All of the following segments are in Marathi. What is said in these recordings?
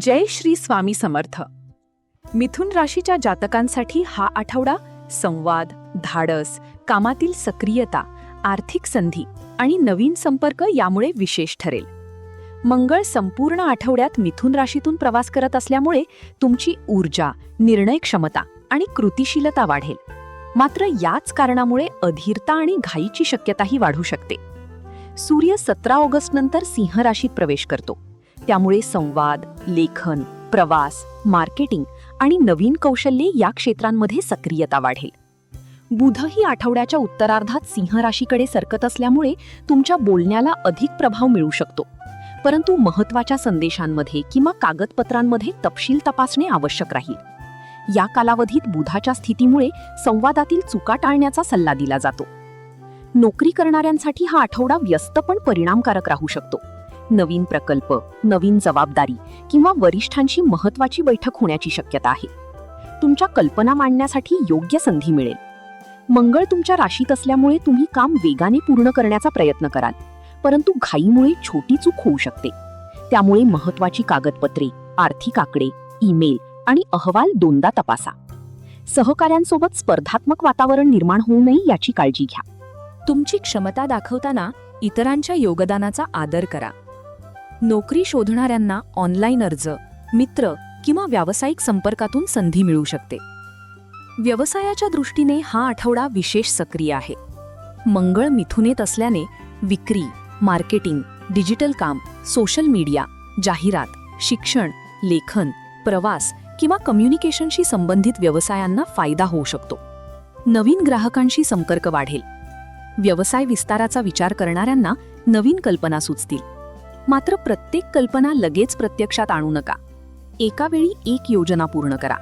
जय श्री स्वामी समर्थ. मिथुन राशीच्या जातकांसाठी हा आठवडा संवाद, धाडस, कामातील सक्रियता, आर्थिक संधी आणि नवीन संपर्क यामुळे विशेष ठरेल. मंगळ संपूर्ण आठवड्यात मिथुन राशीतून प्रवास करत असल्यामुळे तुमची ऊर्जा, निर्णय क्षमता आणि कृतिशीलता वाढेल. मात्र याच कारणामुळे अधीरता आणि घाईची शक्यताही वाढू शकते. सूर्य 17 ऑगस्ट नंतर सिंह राशीत प्रवेश करतो. त्यामुळे संवाद, लेखन, प्रवास, मार्केटिंग आणि नवीन कौशल्ये या क्षेत्रांमध्ये सक्रियता वाढेल. बुधही आठवड्याच्या उत्तरार्धात सिंह राशीकडे सरकत असल्यामुळे तुमच्या बोलण्याला अधिक प्रभाव मिळू शकतो. परंतु महत्त्वाच्या संदेशांमध्ये किंवा कागदपत्रांमध्ये तपशील तपासणे आवश्यक राहील. या कालावधीत बुधाच्या स्थितीमुळे संवादातील चुका टाळण्याचा सल्ला दिला जातो. नोकरी करणाऱ्यांसाठी हा आठवडा व्यस्त पण परिणामकारक राहू शकतो. नवीन प्रकल्प, नवीन जबाबदारी किंवा वरिष्ठांशी महत्त्वाची बैठक होण्याची शक्यता आहे. तुमच्या कल्पना मांडण्यासाठी योग्य संधी मिळेल. मंगळ तुमच्या राशीत असल्यामुळे तुम्ही काम वेगाने पूर्ण करण्याचा प्रयत्न कराल, परंतु घाईमुळे छोटी चूक होऊ शकते. त्यामुळे महत्त्वाची कागदपत्रे, आर्थिक आकडे, ईमेल आणि अहवाल दोनदा तपासा. सहकाऱ्यांसोबत स्पर्धात्मक वातावरण निर्माण होऊ नये याची काळजी घ्या. तुमची क्षमता दाखवताना इतरांच्या योगदानाचा आदर करा. नोकरी शोधणाऱ्यांना ऑनलाईन अर्ज, मित्र किंवा व्यावसायिक संपर्कातून संधी मिळू शकते. व्यवसायाच्या दृष्टीने हा आठवडा विशेष सक्रिय आहे. मंगळ मिथुनेत असल्याने विक्री, मार्केटिंग, डिजिटल काम, सोशल मीडिया, जाहिरात, शिक्षण, लेखन, प्रवास किंवा कम्युनिकेशनशी संबंधित व्यवसायांना फायदा होऊ शकतो. नवीन ग्राहकांशी संपर्क वाढेल. व्यवसाय विस्ताराचा विचार करणाऱ्यांना नवीन कल्पना सुचतील. मात्र प्रत्येक कल्पना लगेच प्रत्यक्षात आणू नका. एका वेळी एक योजना पूर्ण करा.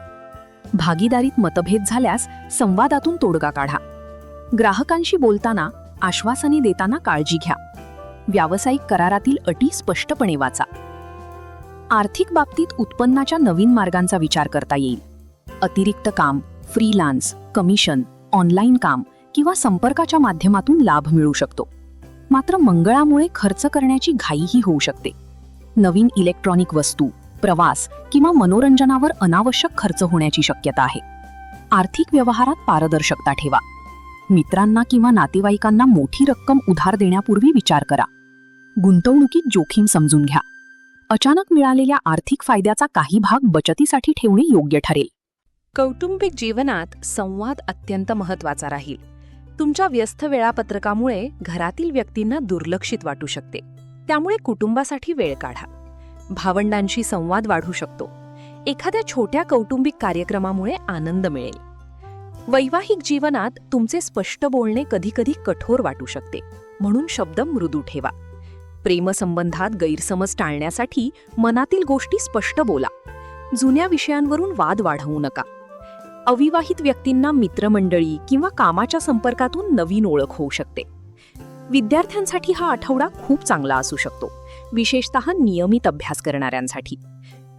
भागीदारीत मतभेद झाल्यास संवादातून तोडगा काढा. ग्राहकांशी बोलताना आश्वासने देताना काळजी घ्या. व्यावसायिक करारातील अटी स्पष्टपणे वाचा. आर्थिक बाबतीत उत्पन्नाच्या नवीन मार्गांचा विचार करता येईल. अतिरिक्त काम, फ्रीलान्स, कमिशन, ऑनलाईन काम किंवा संपर्काच्या माध्यमातून लाभ मिळू शकतो. मात्र मंगळामुळे खर्च करण्याची घाईही होऊ शकते. नवीन इलेक्ट्रॉनिक वस्तू, प्रवास किंवा मनोरंजनावर अनावश्यक खर्च होण्याची शक्यता आहे. आर्थिक व्यवहारात पारदर्शकता ठेवा. मित्रांना किंवा नातेवाईकांना मोठी रक्कम उधार देण्यापूर्वी विचार करा. गुंतवणुकीत जोखीम समजून घ्या. अचानक मिळालेल्या आर्थिक फायद्याचा काही भाग बचतीसाठी ठेवणे योग्य ठरेल. कौटुंबिक जीवनात संवाद अत्यंत महत्त्वाचा राहील. तुमच्या व्यस्त वेळापत्रकामुळे घरातील व्यक्तींना दुर्लक्षित वाटू शकते. त्यामुळे कुटुंबासाठी वेळ काढा. भावंडांशी संवाद वाढू शकतो. एखाद्या छोट्या कौटुंबिक कार्यक्रमामुळे आनंद मिळेल. वैवाहिक जीवनात तुमचे स्पष्ट बोलणे कधीकधी कठोर वाटू शकते, म्हणून शब्द मृदू ठेवा. प्रेमसंबंधात गैरसमज टाळण्यासाठी मनातील गोष्टी स्पष्ट बोला. जुन्या विषयांवरून वाद वाढवू नका. अविवाहित व्यक्तींना मित्रमंडळी किंवा कामाच्या संपर्कातून नवीन ओळख होऊ शकते. विद्यार्थ्यांसाठी हा आठवडा खूप चांगला असू शकतो, विशेषतः नियमित अभ्यास करणाऱ्यांसाठी.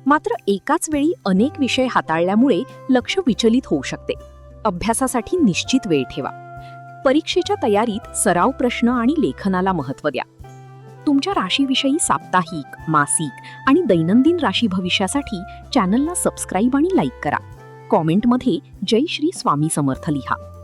मात्र एकाच वेळी अनेक विषय हाताळल्यामुळे लक्ष विचलित होऊ शकते. अभ्यासासाठी निश्चित वेळ ठेवा. परीक्षेच्या तयारीत सराव प्रश्न आणि लेखनाला महत्त्व द्या. तुमच्या राशीविषयी साप्ताहिक, मासिक आणि दैनंदिन राशी भविष्यासाठी चॅनलला सबस्क्राईब आणि लाईक करा. कॉमेंटमध्ये जय श्री स्वामी समर्थ लिहा.